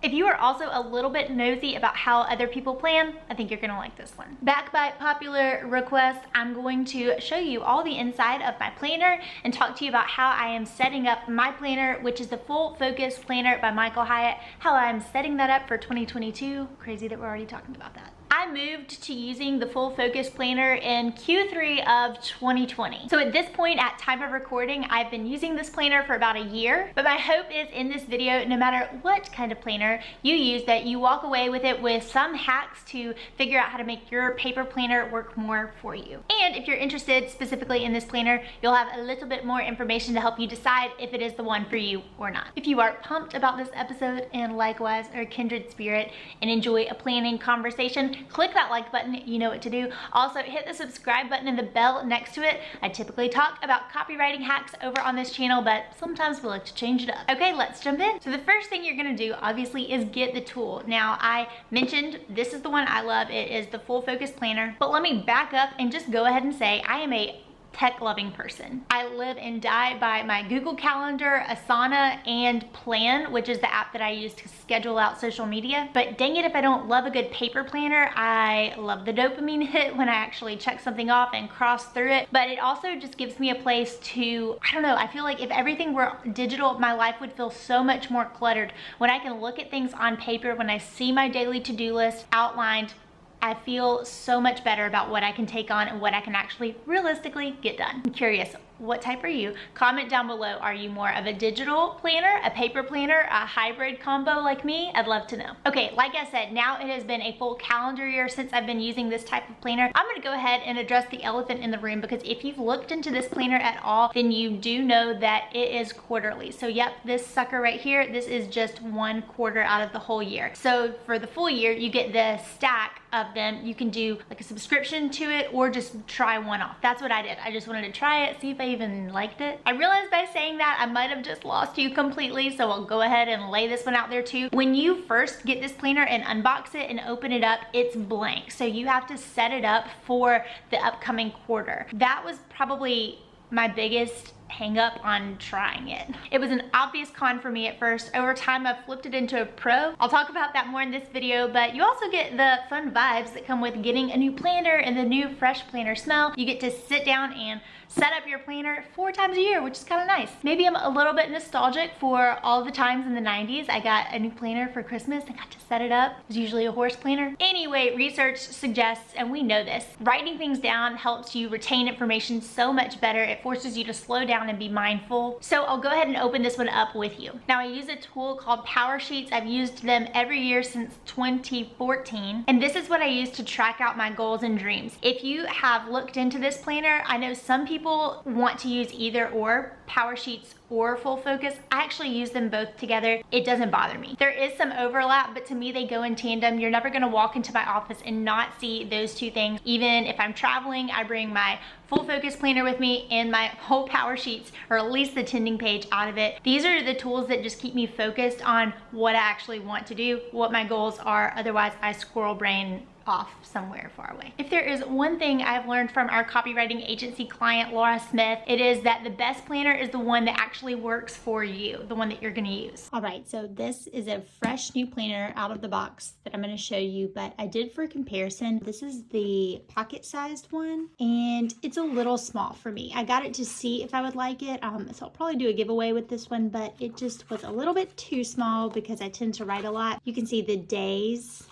If you are also a little bit nosy about how other people plan, I think you're gonna like this one. Back by popular request, I'm going to show you all the inside of my planner and talk to you about how I am setting up my planner, which is the Full Focus Planner by Michael Hyatt, how I'm setting that up for 2022. Crazy that we're already talking about that. I moved to using the Full Focus Planner in Q3 of 2020. So at this point, at time of recording, I've been using this planner for about a year, but my hope is in this video, no matter what kind of planner you use, that you walk away with it with some hacks to figure out how to make your paper planner work more for you. And if you're interested specifically in this planner, you'll have a little bit more information to help you decide if it is the one for you or not. If you are pumped about this episode and likewise are a kindred spirit and enjoy a planning conversation, click that like button, you know what to do. Also hit the subscribe button and the bell next to it. I typically talk about copywriting hacks over on this channel, but sometimes we like to change it up. Okay, let's jump in. So the first thing you're gonna do obviously is get the tool. Now I mentioned this is the one I love. It is the Full Focus Planner, but let me back up and just go ahead and say I am a tech-loving person. I live and die by my Google Calendar, Asana, and Plan, which is the app that I use to schedule out social media. But dang it if I don't love a good paper planner. I love the dopamine hit when I actually check something off and cross through it. But it also just gives me a place to, I don't know, I feel like if everything were digital, my life would feel so much more cluttered. When I can look at things on paper, when I see my daily to-do list outlined, I feel so much better about what I can take on and what I can actually realistically get done. I'm curious, what type are you? Comment down below. Are you more of a digital planner, a paper planner, a hybrid combo like me? I'd love to know. Okay, like I said, now it has been a full calendar year since I've been using this type of planner. I'm gonna go ahead and address the elephant in the room, because if you've looked into this planner at all, then you do know that it is quarterly. So yep, this sucker right here, this is just 1 quarter out of the whole year. So for the full year, you get the stack of them. You can do like a subscription to it or just try one off. That's what I did. I just wanted to try it, see if I even liked it. I realized by saying that I might have just lost you completely, so I'll go ahead and lay this one out there too. When you first get this planner and unbox it and open it up, it's blank. So you have to set it up for the upcoming quarter. That was probably my biggest hang up on trying it. It was an obvious con for me at first. Over time, I've flipped it into a pro. I'll talk about that more in this video, but you also get the fun vibes that come with getting a new planner and the new fresh planner smell. You get to sit down and set up your planner 4 times a year, which is kind of nice. Maybe I'm a little bit nostalgic for all the times in the 90s. I got a new planner for Christmas. I got to set it up. It was usually a horse planner. Anyway, research suggests, and we know this, writing things down helps you retain information so much better. It forces you to slow down and be mindful. So I'll go ahead and open this one up with you. Now I use a tool called Power Sheets. I've used them every year since 2014. And this is what I use to track out my goals and dreams. If you have looked into this planner, I know some people want to use either or, Power Sheets or Full Focus. I actually use them both together. It doesn't bother me. There is some overlap, but to me they go in tandem. You're never gonna walk into my office and not see those two things. Even if I'm traveling, I bring my Full Focus planner with me and my whole Power Sheets, or at least the tending page out of it. These are the tools that just keep me focused on what I actually want to do, what my goals are. Otherwise, I squirrel brain off somewhere far away. If there is one thing I've learned from our copywriting agency client, Laura Smith, it is that the best planner is the one that actually works for you, the one that you're gonna use. All right, so this is a fresh new planner out of the box that I'm gonna show you, but I did for comparison. This is the pocket-sized one, and it's a little small for me. I got it to see if I would like it, so I'll probably do a giveaway with this one, but it just was a little bit too small because I tend to write a lot. You can see the days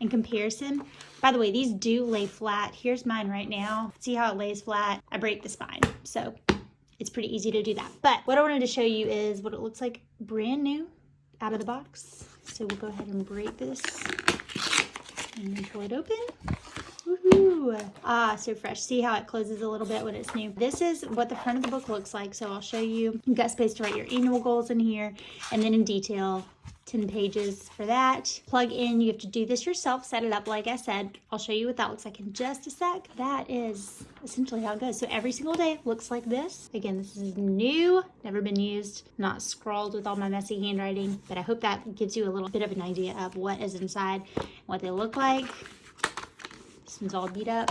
in comparison. By the way, these do lay flat. Here's mine right now. See how it lays flat? I break the spine, so it's pretty easy to do that. But what I wanted to show you is what it looks like brand new out of the box. So we'll go ahead and break this and then pull it open. Woohoo! Ah, so fresh. See how it closes a little bit when it's new. This is what the front of the book looks like. So I'll show you. You've got space to write your annual goals in here, and then in detail, 10 pages for that. Plug in, you have to do this yourself, set it up like I said. I'll show you what that looks like in just a sec. That is essentially how it goes. So every single day looks like this. Again, this is new, never been used, not scrawled with all my messy handwriting, but I hope that gives you a little bit of an idea of what is inside, what they look like. This one's all beat up.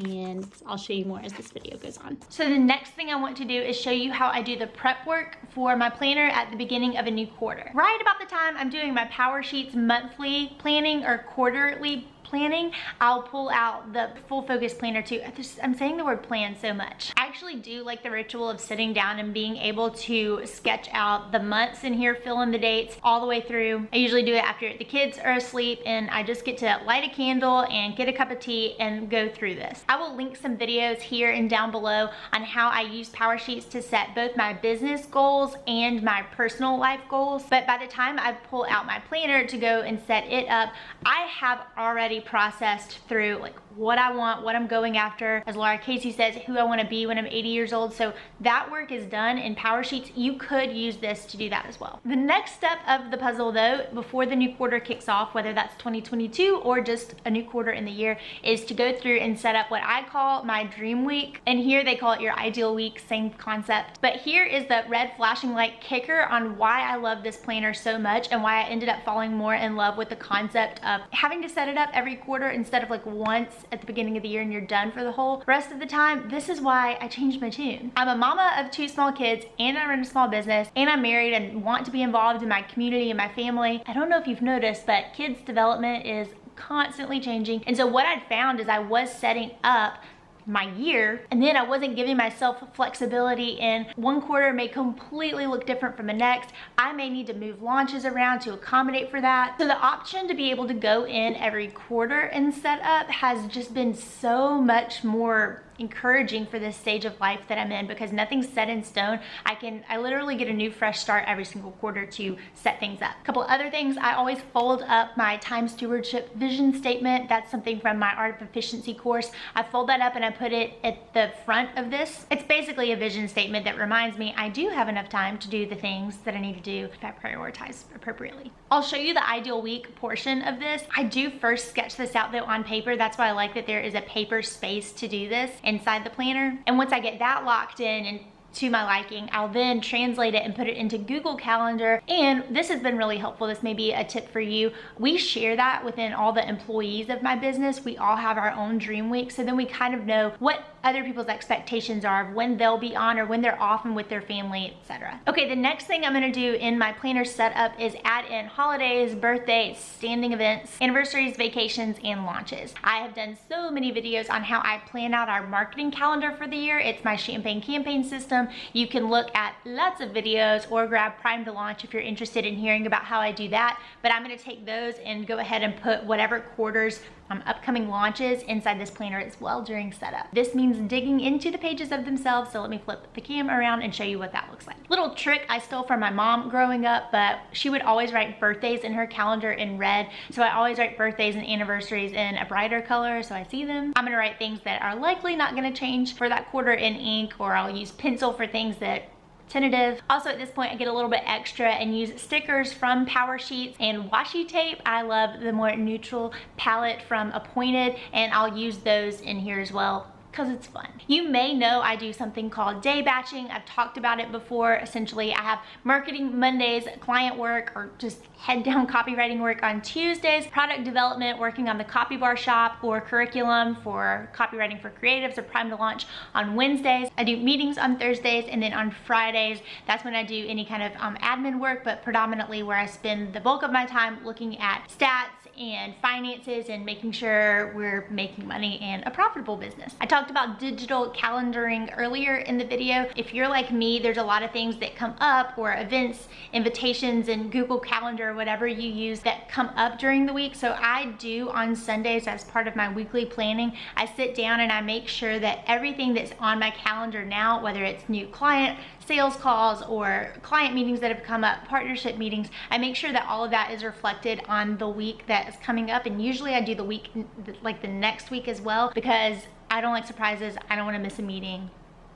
and I'll show you more as this video goes on. So the next thing I want to do is show you how I do the prep work for my planner at the beginning of a new quarter. Right about the time I'm doing my Power Sheets monthly planning or quarterly planning, I'll pull out the Full Focus Planner too. I'm saying the word plan so much. I actually do like the ritual of sitting down and being able to sketch out the months in here, fill in the dates all the way through. I usually do it after the kids are asleep and I just get to light a candle and get a cup of tea and go through this. I will link some videos here and down below on how I use Power Sheets to set both my business goals and my personal life goals. But by the time I pull out my planner to go and set it up, I have already processed through like what I want, what I'm going after. As Laura Casey says, who I want to be when I'm 80 years old. So that work is done in Power Sheets. You could use this to do that as well. The next step of the puzzle though, before the new quarter kicks off, whether that's 2022 or just a new quarter in the year, is to go through and set up what I call my dream week. And here they call it your ideal week, same concept. But here is the red flashing light kicker on why I love this planner so much and why I ended up falling more in love with the concept of having to set it up every quarter instead of like once at the beginning of the year and you're done for the whole rest of the time. This is why I changed my tune. I'm a mama of 2 small kids and I run a small business and I'm married and want to be involved in my community and my family. I don't know if you've noticed, but kids development is constantly changing. And so what I'd found is I was setting up my year and then I wasn't giving myself flexibility, and one quarter may completely look different from the next. I may need to move launches around to accommodate for that. So the option to be able to go in every quarter and set up has just been so much more encouraging for this stage of life that I'm in, because nothing's set in stone. I literally get a new fresh start every single quarter to set things up. A couple other things, I always fold up my time stewardship vision statement. That's something from my Art of Efficiency course. I fold that up and I put it at the front of this. It's basically a vision statement that reminds me I do have enough time to do the things that I need to do if I prioritize appropriately. I'll show you the ideal week portion of this. I do first sketch this out though on paper. That's why I like that there is a paper space to do this inside the planner. And once I get that locked in and to my liking, I'll then translate it and put it into Google Calendar. And this has been really helpful. This may be a tip for you. We share that within all the employees of my business. We all have our own dream week. So then we kind of know what other people's expectations are of when they'll be on or when they're off and with their family, etc. Okay, the next thing I'm gonna do in my planner setup is add in holidays, birthdays, standing events, anniversaries, vacations, and launches. I have done so many videos on how I plan out our marketing calendar for the year. It's my Champagne campaign system. You can look at lots of videos or grab Prime to Launch if you're interested in hearing about how I do that. But I'm gonna take those and go ahead and put whatever quarters upcoming launches inside this planner as well during setup. This means digging into the pages of themselves, so let me flip the cam around and show you what that looks like. Little trick I stole from my mom growing up, but she would always write birthdays in her calendar in red, so I always write birthdays and anniversaries in a brighter color so I see them. I'm gonna write things that are likely not gonna change for that quarter in ink, or I'll use pencil for things that tentative. Also at this point I get a little bit extra and use stickers from Power Sheets and washi tape. I love the more neutral palette from Appointed, and I'll use those in here as well because it's fun. You may know I do something called day batching. I've talked about it before. Essentially, I have marketing Mondays, client work, or just head down copywriting work on Tuesdays, product development, working on the Copy Bar shop or curriculum for copywriting for creatives or Prime to Launch on Wednesdays. I do meetings on Thursdays, and then on Fridays, that's when I do any kind of admin work, but predominantly where I spend the bulk of my time looking at stats and finances and making sure we're making money and a profitable business. I talked about digital calendaring earlier in the video. If you're like me, there's a lot of things that come up, or events, invitations, and Google Calendar, whatever you use, that come up during the week. So I do on Sundays, as part of my weekly planning, I sit down and I make sure that everything that's on my calendar now, whether it's new client sales calls or client meetings that have come up, partnership meetings, I make sure that all of that is reflected on the week that is coming up. And usually I do the week, like the next week as well, because I don't like surprises. I don't want to miss a meeting.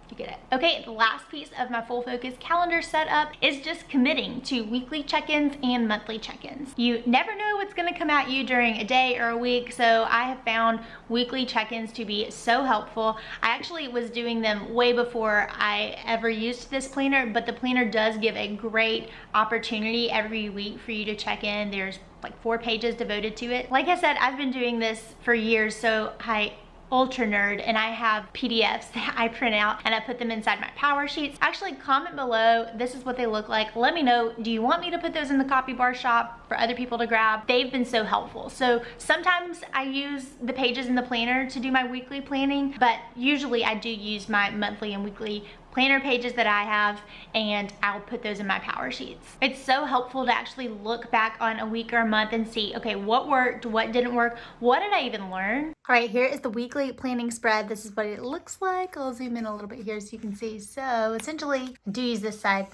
You get it. Okay, the last piece of my Full Focus calendar setup is just committing to weekly check-ins and monthly check-ins. You never know what's gonna come at you during a day or a week, so I have found weekly check-ins to be so helpful. I actually was doing them way before I ever used this planner, but the planner does give a great opportunity every week for you to check in. There's like 4 pages devoted to it. Like I said, I've been doing this for years, so I ultra nerd and I have PDFs that I print out and I put them inside my power sheets. Actually, comment below, this is what they look like. Let me know, do you want me to put those in the Copy Bar shop for other people to grab? They've been so helpful. So sometimes I use the pages in the planner to do my weekly planning, but usually I do use my monthly and weekly planner pages that I have, and I'll put those in my power sheets. It's so helpful to actually look back on a week or a month and see, okay, what worked, what didn't work, what did I even learn? All right, here is the weekly planning spread. This is what it looks like. I'll zoom in a little bit here so you can see. So essentially, I do use this side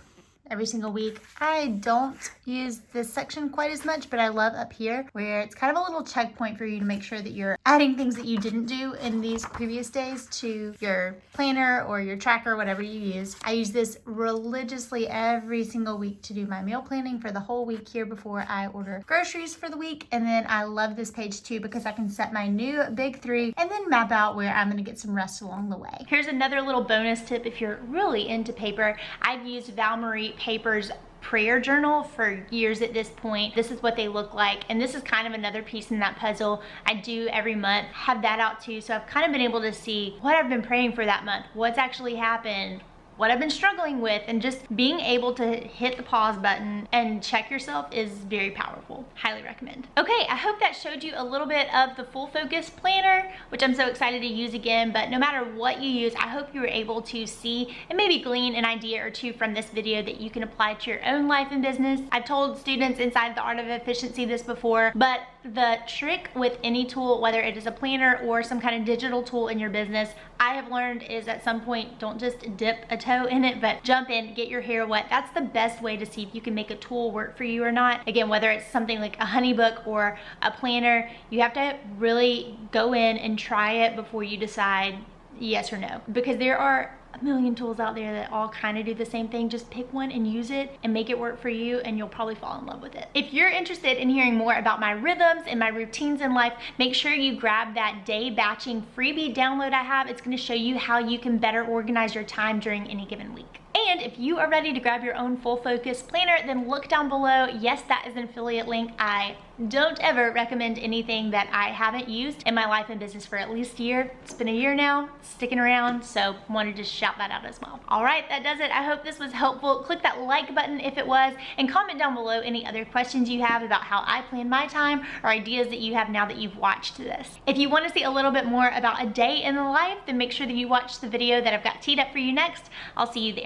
every single week. I don't use this section quite as much, but I love up here where it's kind of a little checkpoint for you to make sure that you're adding things that you didn't do in these previous days to your planner or your tracker, whatever you use. I use this religiously every single week to do my meal planning for the whole week here before I order groceries for the week. And then I love this page too because I can set my new big 3 and then map out where I'm going to get some rest along the way. Here's another little bonus tip if you're really into paper. I've used Val-Marie Paper's prayer journal for years at this point. This is what they look like, and this is kind of another piece in that puzzle I do every month. Have that out too, so I've kind of been able to see what I've been praying for that month, what's actually happened, what I've been struggling with, and just being able to hit the pause button and check yourself is very powerful. Highly recommend. Okay, I hope that showed you a little bit of the Full Focus planner, which I'm so excited to use again, but no matter what you use, I hope you were able to see and maybe glean an idea or two from this video that you can apply to your own life and business. I've told students inside the Art of Efficiency this before, but the trick with any tool, whether it is a planner or some kind of digital tool in your business, I have learned is at some point, don't just dip a toe in it, but jump in, get your hair wet. That's the best way to see if you can make a tool work for you or not. Again, whether it's something like a HoneyBook or a planner, you have to really go in and try it before you decide yes or no, because there are a million tools out there that all kind of do the same thing. Just pick one and use it and make it work for you, and you'll probably fall in love with it. If you're interested in hearing more about my rhythms and my routines in life, make sure you grab that day batching freebie download I have. It's going to show you how you can better organize your time during any given week. And if you are ready to grab your own Full Focus planner, then look down below. Yes, that is an affiliate link. I don't ever recommend anything that I haven't used in my life and business for at least a year. It's been a year now, sticking around, so wanted to shout that out as well. All right, that does it. I hope this was helpful. Click that like button if it was, and comment down below any other questions you have about how I plan my time or ideas that you have now that you've watched this. If you want to see a little bit more about a day in the life, then make sure that you watch the video that I've got teed up for you next. I'll see you there.